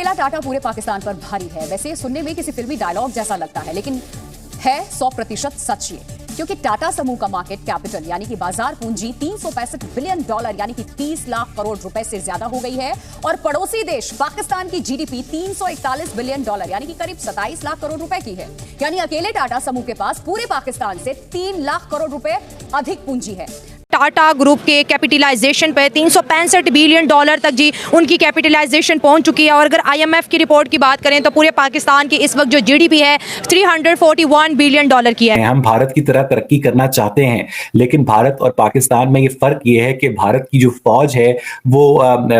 अकेला टाटा पूरे पाकिस्तान पर भारी है। वैसे ये सुनने में किसी फिल्मी डायलॉग जैसा लगता है, लेकिन है 100% सच ये, क्योंकि टाटा समूह का मार्केट कैपिटल यानी कि बाजार पूंजी $365 बिलियन यानी कि 30 लाख करोड़ रुपए से ज्यादा हो गई है। और पड़ोसी देश पाकिस्तान की जीडीपी $341 बिलियन यानी कि करीब 27 लाख करोड़ रुपए की है। यानी अकेले टाटा समूह के पास पूरे पाकिस्तान से 3 लाख करोड़ रुपए अधिक पूंजी है। टाटा ग्रुप के कैपिटलाइजेशन पे $365 बिलियन तक जी उनकी कैपिटलाइजेशन पहुंच चुकी है। और अगर आईएमएफ की रिपोर्ट की बात करें तो पूरे पाकिस्तान की इस वक्त जो जीडीपी है $341 बिलियन की है। हम भारत की तरह तरक्की करना चाहते हैं, लेकिन भारत और पाकिस्तान में ये फर्क ये है कि भारत की जो फौज है वो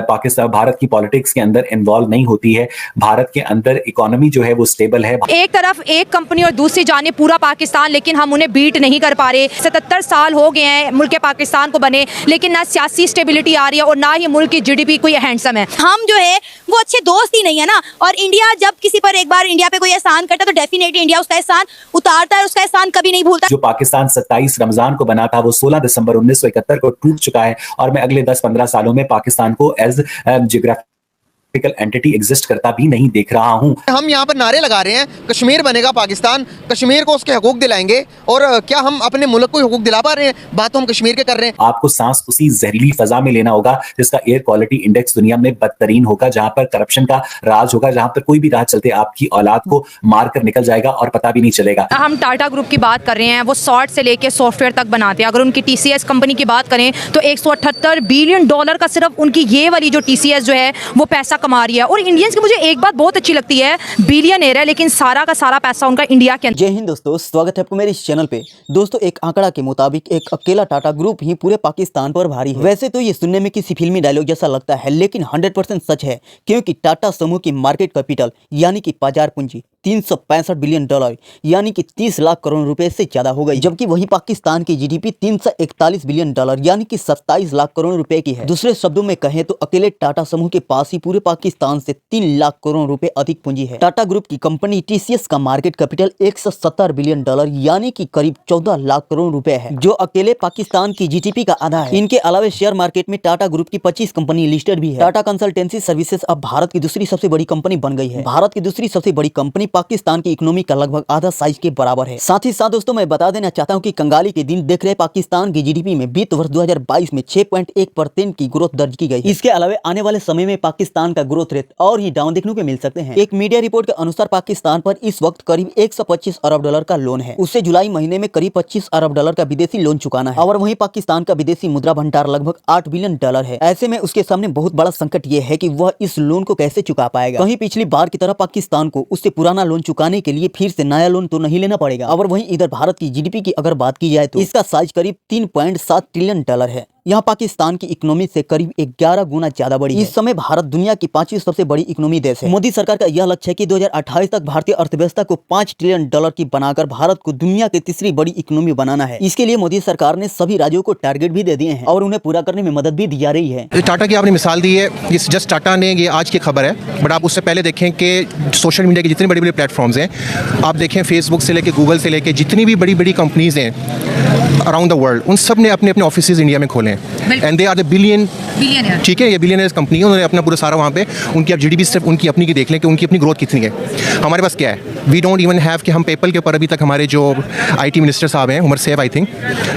पाकिस्तान भारत की पॉलिटिक्स के अंदर इन्वॉल्व नहीं होती है। भारत के अंदर इकोनॉमी जो है वो स्टेबल है। एक तरफ एक कंपनी और दूसरी जाने पूरा पाकिस्तान, लेकिन हम उन्हें बीट नहीं कर पा रहे। 77 साल हो गए हैं मुल्क पाकिस्तान को बने, लेकिन ना सियासी स्टेबिलिटी आ रही है और ना ही मुल्क की जीडीपी कोई हैंडसम है। हम जो है वो अच्छे दोस्त ही नहीं है ना। और इंडिया जब किसी पर एक बार इंडिया पे कोई एहसान करता है तो डेफिनेटली इंडिया उसका एहसान उतारता है, उसका एहसान कभी नहीं भूलता। जो पाकिस्तान 27 रमजान को बना था वो 16 दिसंबर 1971 को टूट चुका है। और मैं अगले 10-15 सालों में पाकिस्तान को एज जियोग्राफिकल एंटिटी एग्जिस्ट करता भी नहीं देख रहा हूं। हम यहाँ पर नारे लगा रहे हैं कश्मीर बनेगा पाकिस्तान, कश्मीर को उसके हकूक दिलाएंगे। और क्या हम अपने मुल्क को हकूक दिला पा रहे हैं? बात तो हम कश्मीर के कर रहे हैं। आपको सांस उसी जहरीली फजा में लेना होगा जिसका एयर क्वालिटी इंडेक्स दुनिया में बदतरीन होगा, जहां पर करप्शन का राज होगा, जहां पर कोई भी राह चलते आपकी औलाद को मार कर निकल जाएगा और पता भी नहीं चलेगा। हम टाटा ग्रुप की बात कर रहे हैं, वो सॉफ्ट से लेके सॉफ्टवेयर तक बनाते हैं। अगर उनकी टीसीएस कंपनी की बात करें तो $178 बिलियन का सिर्फ उनकी ये वाली जो टीसीएस जो है वो पैसा कमा रही है। और इंडियंस की मुझे एक बात बहुत अच्छी लगती है, बिलियनर है लेकिन सारा का सारा पैसा उनका इंडिया के अंदर। जय हिंद दोस्तों, स्वागत है आपको मेरे इस चैनल पे। दोस्तों, एक आंकड़ा के मुताबिक एक अकेला टाटा ग्रुप ही पूरे पाकिस्तान पर भारी है। वैसे तो ये सुनने में किसी फिल्मी डायलॉग जैसा लगता है, लेकिन 100% सच है, क्योंकि टाटा समूह की मार्केट कैपिटल यानी कि बाजार पूंजी $365 बिलियन यानी कि 30 लाख करोड़ रुपए से ज्यादा हो गई। जबकि वही पाकिस्तान की जीडीपी $341 बिलियन यानी कि 27 लाख करोड़ रुपए की है। दूसरे शब्दों में कहें तो अकेले टाटा समूह के पास ही पूरे पाकिस्तान से 3 लाख करोड़ रुपए अधिक पूंजी है। टाटा ग्रुप की कंपनी टीसीएस का मार्केट कैपिटल $170 बिलियन यानी कि करीब 14 लाख करोड़ रुपए है, जो अकेले पाकिस्तान की जीडीपी का आधा है। इनके अलावा शेयर मार्केट में टाटा ग्रुप की 25 कंपनी लिस्टेड भी है। टाटा कंसल्टेंसी सर्विसेज अब भारत की दूसरी सबसे बड़ी कंपनी बन गई है। भारत की दूसरी सबसे बड़ी कंपनी पाकिस्तान की इकोनॉमी का लगभग आधा साइज के बराबर है। साथ ही साथ दोस्तों, मैं बता देना चाहता हूं कि कंगाली के दिन देख रहे पाकिस्तान की जीडीपी में वित्त वर्ष 2022 में 6.1% की ग्रोथ दर्ज की गई। इसके अलावा आने वाले समय में पाकिस्तान का ग्रोथ रेट और ही डाउन देखने को मिल सकते हैं। एक मीडिया रिपोर्ट के अनुसार पाकिस्तान पर इस वक्त करीब $125 अरब का लोन है। उससे जुलाई महीने में करीब $25 अरब का विदेशी लोन चुकाना है। और वहीं पाकिस्तान का विदेशी मुद्रा भंडार लगभग $8 बिलियन है। ऐसे में उसके सामने बहुत बड़ा संकट ये है कि वह इस लोन को कैसे चुका पाएगा। कहीं पिछली बार की तरह पाकिस्तान को उससे पुराना लोन चुकाने के लिए फिर से नया लोन तो नहीं लेना पड़ेगा। और वहीं इधर भारत की जीडीपी की अगर बात की जाए तो इसका साइज करीब $3.7 ट्रिलियन है। यहाँ पाकिस्तान की इकोनॉमी से करीब 11 गुना ज्यादा बड़ी है। इस समय भारत दुनिया की 5वीं सबसे बड़ी इकोनॉमी देश है। मोदी सरकार का यह लक्ष्य है कि 2028 तक भारतीय अर्थव्यवस्था को $5 ट्रिलियन की बनाकर भारत को दुनिया की तीसरी बड़ी इकोनॉमी बनाना है। इसके लिए मोदी सरकार ने सभी राज्यों को टारगेट भी दे दिए हैं और उन्हें पूरा करने में मदद भी दी जा रही है। टाटा की आपने मिसाल दी है, ये जस्ट टाटा ने, ये आज की खबर है, बट आप उससे पहले देखें कि सोशल मीडिया के जितने बड़े बड़े प्लेटफॉर्म्स हैं, आप देखें फेसबुक से लेकर गूगल से लेकर जितनी भी बड़ी बड़ी कंपनीज हैं अराउंड द वर्ल्ड, उन सब ने अपने अपने ऑफिसेज इंडिया में खोले हैं। And they are the billionaire. ठीक है, ये बिलियनियर्स कंपनी है, उन्होंने अपना पूरा सारा वहाँ पे उनकी आप जीडीपी सिर्फ उनकी अपनी की देख लें कि उनकी अपनी ग्रोथ कितनी है। हमारे पास क्या है, वी डोंट इवन हैव कि हम पेपल के ऊपर अभी तक हमारे जो आईटी मिनिस्टर साहब हैं उमर सैफ आई थिंक,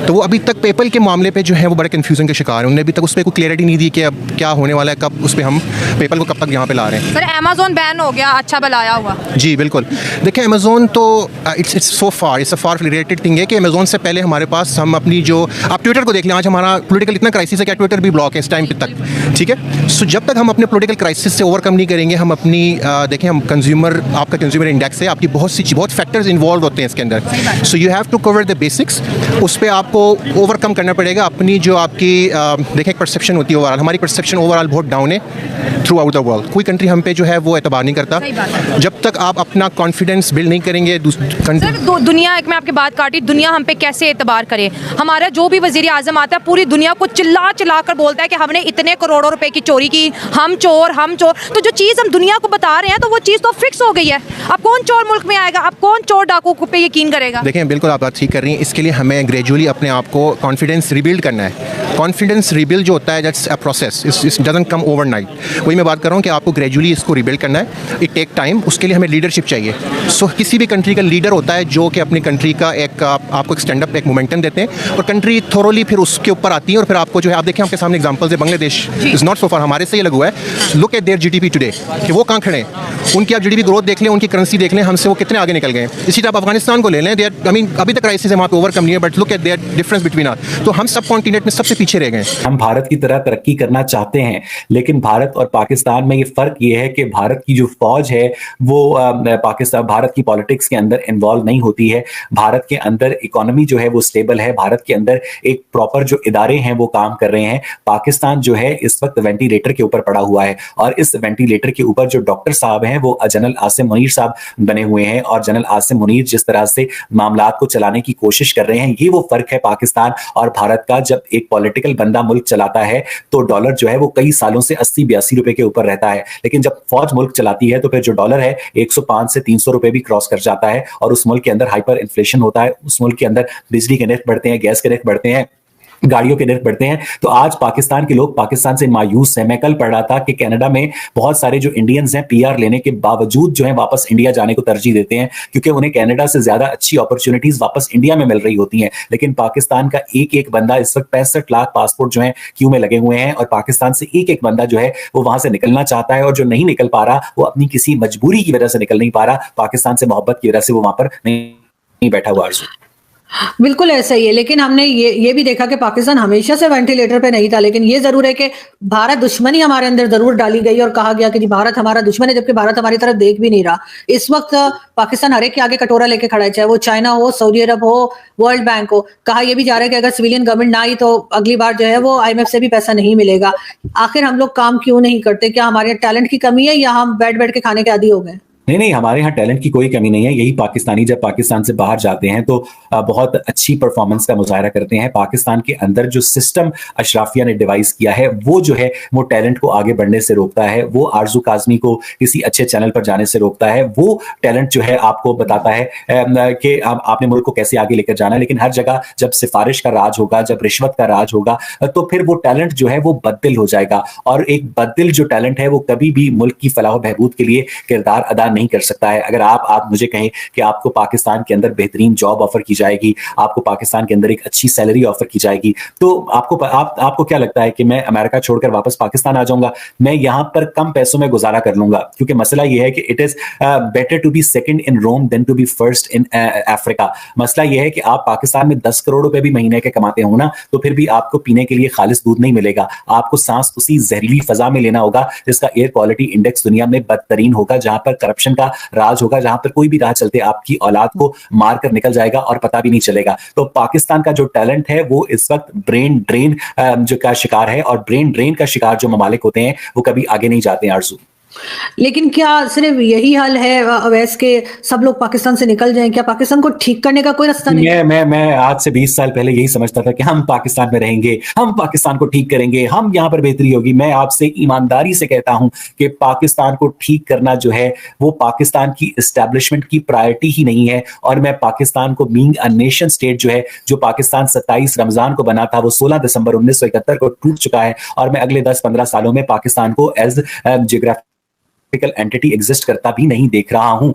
तो वो अभी तक पेपल के मामले पे जो है वो बड़े कन्फ्यूजन के शिकार हैं। उन्होंने अभी तक उस पर कोई क्लियरिटी नहीं दी कि अब क्या होने वाला है, कब उस पर हम पेपल को कब तक यहाँ पे ला रहे हैं। सर, अमेज़न बैन हो गया, अच्छा भलाया हुआ। जी बिल्कुल, देखिए अमेज़न तो it's so far, it's a far related thing है कि अमेज़न से पहले हमारे पास हम अपनी जो, आप ट्विटर को देख लें, आज हमारा पॉलिटिकल इतना क्राइसिस है कि ट्विटर भी ब्लॉक है इस टाइम तक। ठीक है, सो जब तक हम अपने पॉलिटिकल क्राइसिस से ओवरकम नहीं करेंगे, हम अपनी देखें, हम कंज्यूमर, आपका कंज्यूमर इंडेक्स है, आपकी बहुत फैक्टर्स इन्वॉल्व होते हैं इसके अंदर। So you have to cover the basics, उस पर आपको ओवरकम करना पड़ेगा। अपनी जो आपकी देखें एक परसेप्शन होती है ओवरऑल, हमारी परसेप्शन ओवरऑल बहुत डाउन है थ्रू आउट द वर्ल्ड। कोई कंट्री हम पे जो है वो एतबार नहीं करता जब तक आप अपना कॉन्फिडेंस बिल्ड नहीं करेंगे। सर, दुनिया, एक मैं आपकी बात काटी, दुनिया हम पे कैसे एतबार करे? हमारा जो भी वजीर आजम आता है पूरी दुनिया को चिल्ला चिल्ला कर बोलता है कि हमने इतने करोड़ों रुपए की चोरी की, हम चोर। तो जो चीज़ हम दुनिया को बता रहे हैं तो वो चीज़ तो फिक्स हो गई है। अब कौन चोर मुल्क में आएगा? अब कौन चोर डाकू पे यकीन करेगा? देखें, बिल्कुल आप बात ठीक कर रही हैं। इसके लिए हमें ग्रेजुअली अपने आप को कॉन्फिडेंस रिबिल्ड करना है। कॉन्फिडेंस रिबिल्ड जो होता है, that's a process, it doesn't come overnight. वही मैं बात कर रहा हूँ कि आपको ग्रेजुअली इसको रिबिल्ड करना है, इट टेक टाइम। उसके लिए हमें लीडरशिप चाहिए। सो किसी भी कंट्री का लीडर होता है जो कि अपनी कंट्री का एक आपको एक स्टैंड अप, एक मोमेंटम देते हैं, और कंट्री थोरोली फिर उसके ऊपर आती है, और फिर आपको जो है, आप देखें आपके सामने एग्जांपल्स है, बांग्लादेश इज नॉट सो फार, हमारे से ये लगा हुआ है। Look at there GDP today, कि वो कहाँ खड़े हैं, उनकी आप जीडीपी ग्रोथ देख लें, उनकी करेंसी देख लें, हमसे वो कितने आगे निकल गए। इसी तरह आप अफगानिस्तान को ले लें, देयर आई मीन अभी तक क्राइसिस है वहाँ पे, ओवरकम नहीं है, but look at there difference between us. तो हम सब कॉन्टिनेंट में सबसे पीछे रह गए। हम भारत की तरह तरक्की करना चाहते हैं, लेकिन भारत और पाकिस्तान में ये फर्क ये है कि भारत की जो फौज है वो पाकिस्तान भारत की पॉलिटिक्स के अंदर इन्वॉल्व नहीं होती है। भारत के अंदर इकोनॉमी जो है वो स्टेबल है, भारत के अंदर एक प्रॉपर जो इदारे हैं वो काम कर रहे हैं। पाकिस्तान जो है इस वक्त वेंटिलेटर के ऊपर पड़ा हुआ है, और इस वेंटिलेटर के ऊपर जो डॉक्टर साहब हैं वो जनरल आसिम मुनीर साहब बने हुए हैं, और जनरल आसिम मुनीर जिस तरह से मामलात को चलाने की कोशिश कर रहे हैं, ये वो फर्क है पाकिस्तान और भारत का। जब एक पॉलिटिकल बंदा मुल्क चलाता है तो डॉलर जो है वो कई सालों से 80-82 रुपए के ऊपर रहता है, लेकिन जब फौज मुल्क चलाती है तो फिर जो डॉलर है 105 से 300 रुपए भी क्रॉस कर जाता है, और उस मुल्क के अंदर हाइपर इन्फ्लेशन होता है, उस मुल्क के अंदर बिजली के रेट बढ़ते हैं, गैस के रेट बढ़ते हैं, गाड़ियों के रेट बढ़ते हैं। तो आज पाकिस्तान के लोग पाकिस्तान से मायूस हैं। मैं कल पढ़ रहा था कि कनाडा में बहुत सारे जो इंडियंस हैं पीआर लेने के बावजूद जो है वापस इंडिया जाने को तरजीह देते हैं, क्योंकि उन्हें कनाडा से ज्यादा अच्छी अपॉर्चुनिटीज वापस इंडिया में मिल रही होती हैं। लेकिन पाकिस्तान का एक एक बंदा, इस वक्त 65 लाख पासपोर्ट जो है क्यू में लगे हुए हैं, और पाकिस्तान से एक एक बंदा जो है वो वहां से निकलना चाहता है, और जो नहीं निकल पा रहा वो अपनी किसी मजबूरी की वजह से निकल नहीं पा रहा, पाकिस्तान से मोहब्बत की वजह से वो वहां पर नहीं बैठा हुआ। बिल्कुल ऐसा ही है, लेकिन हमने ये भी देखा कि पाकिस्तान हमेशा से वेंटिलेटर पे नहीं था, लेकिन ये जरूर है कि भारत दुश्मनी हमारे अंदर जरूर डाली गई और कहा गया कि जी भारत हमारा दुश्मन है, जबकि भारत हमारी तरफ देख भी नहीं रहा। इस वक्त पाकिस्तान हर एक के आगे कटोरा लेके खड़ा है, चाहे वो चाइना हो, सऊदी अरब हो, वर्ल्ड बैंक हो। कहा यह भी जा रहा है कि अगर सिविलियन गवर्नमेंट ना आई तो अगली बार जो है वो IMF से भी पैसा नहीं मिलेगा। आखिर हम लोग काम क्यों नहीं करते? क्या हमारे टैलेंट की कमी है या हम बैठ के खाने के आदी हो गए? नहीं, हमारे यहाँ टैलेंट की कोई कमी नहीं है। यही पाकिस्तानी जब पाकिस्तान से बाहर जाते हैं तो बहुत अच्छी परफॉर्मेंस का मुजाहरा करते हैं। पाकिस्तान के अंदर जो सिस्टम अशराफिया ने डिवाइस किया है वो जो है वो टैलेंट को आगे बढ़ने से रोकता है, वो आरजू काजमी को किसी अच्छे चैनल पर जाने से रोकता है। वो टैलेंट जो है आपको बताता है कि आपने मुल्क को कैसे आगे लेकर जाना है। लेकिन हर जगह जब सिफारिश का राज होगा, जब रिश्वत का राज होगा, तो फिर वो टैलेंट जो है वो बददिल हो जाएगा, और एक बददिल जो टैलेंट है वो कभी भी मुल्क की फलाह बहबूद के लिए किरदार अदा नहीं कर सकता है। अगर आप मुझे कहें कि आपको पाकिस्तान के अंदर बेहतरीन जॉब ऑफर की जाएगी, आपको पाकिस्तान के अंदर एक अच्छी सैलरी ऑफर की जाएगी, तो आपको क्या लगता है कि मैं अमेरिका छोड़कर वापस पाकिस्तान आ जाऊंगा? मैं यहां पर कम पैसों में गुजारा कर लूंगा, क्योंकि मसला यह है कि it is better to be second in Rome than to be first in Africa. मसला यह है कि आप पाकिस्तान में 10 करोड़ रुपए भी महीने के कमाते हो ना, तो फिर भी आपको पीने के लिए खालिस दूध नहीं मिलेगा। आपको सांस उसी जहरीली फजा में लेना होगा जिसका एयर क्वालिटी इंडेक्स दुनिया में बदतरीन होगा, जहां पर करप्शन का राज होगा, जहां पर कोई भी राह चलते आपकी औलाद को मार कर निकल जाएगा और पता भी नहीं चलेगा। तो पाकिस्तान का जो टैलेंट है वो इस वक्त ब्रेन ड्रेन जो का शिकार है, और ब्रेन ड्रेन का शिकार जो ममालिक होते हैं वो कभी आगे नहीं जाते हैं। आरजू, लेकिन क्या सिर्फ यही हल है अवैस के सब लोग पाकिस्तान से निकल जाएं? क्या पाकिस्तान को ठीक करने का कोई रास्ता नहीं? मैं आज से 20 साल पहले यही समझता था कि हम पाकिस्तान में रहेंगे, हम पाकिस्तान को ठीक करेंगे, हम यहां पर बेहतरी होगी। मैं आपसे ईमानदारी से कहता हूं कि पाकिस्तान को ठीक करना जो है वो पाकिस्तान की एस्टैब्लिशमेंट की प्रायोरिटी ही नहीं है। और मैं पाकिस्तान को बीइंग अ नेशन स्टेट जो है, जो पाकिस्तान 27 रमजान को बना था वो 16 दिसंबर 1971 को टूट चुका है, और मैं अगले 10-15 सालों में पाकिस्तान को एज जियोग्राफिकल एंटिटी एग्जिस्ट करता भी नहीं देख रहा हूं।